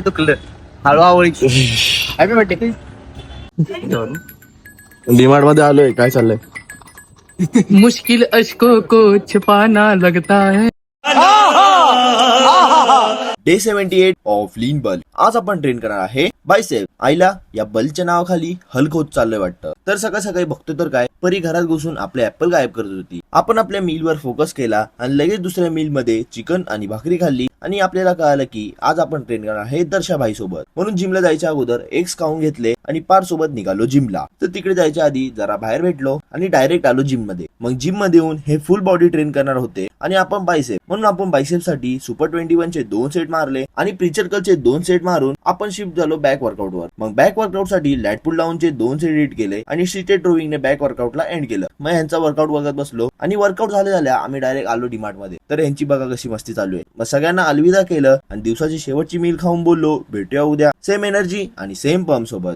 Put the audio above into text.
तुकलं हळूहळू happy birthday. DMart मध्ये आलोय. काय चाललंय? मुश्किल अशकों को छुपाना लगता है. डे 78 ऑफ लीन बल. आज आपण ट्रेन करणार आहे बायसेप. आईला या बलच्या नावाखाली हल्क होत चाललंय वाटतं. तर सकाळ सकाळी बघतो तर काय, परी घरात घुसून आपले ऍपल गायब करत होती. आपण आपल्या मीलवर फोकस केला आणि लगेच दुसऱ्या मील मध्ये चिकन आणि भाकरी खाल्ली आणि आपल्याला कळालं की आज आपण ट्रेन करणार आहे दर्शा भाई सोबत. म्हणून जिमला जायच्या अगोदर एग्स खाऊन घेतले आणि पार सोबत निघालो जिमला. तर तिकडे जायच्या आधी जरा बाहेर भेटलो आणि डायरेक्ट आलो जिम मध्ये. मग जिम मध्ये येऊन हे फुल बॉडी ट्रेन करणार होते आणि आपण बायसेप, म्हणून आपण बायसेप साठी सुपर 21 चे 2 सेट मारले आणि प्रीचर चे 2 सेट मारून आपण शिफ्ट झालो बॅक वर्कआउट वर. मग बॅक वर्कआउट साठी लॅट पुल डाऊन चे 2 सेट एडिट केले आणि स्ट्रेटेड रोविंग ने बॅक वर्कआउटला एंड केलं. मग ह्यांचा वर्कआउट बघत बसलो आणि वर्कआउट झाल्या आम्ही डायरेक्ट आलो डीमार्ट मध्ये. तर ह्यांची बघा कशी मस्ती चालू आहे. मग सगळ्यांना अलविदा केलं आणि दिवसाची शेवटची मील खाऊन बोललो भेटूया उद्या सेम एनर्जी आणि सेम पंप सोबत.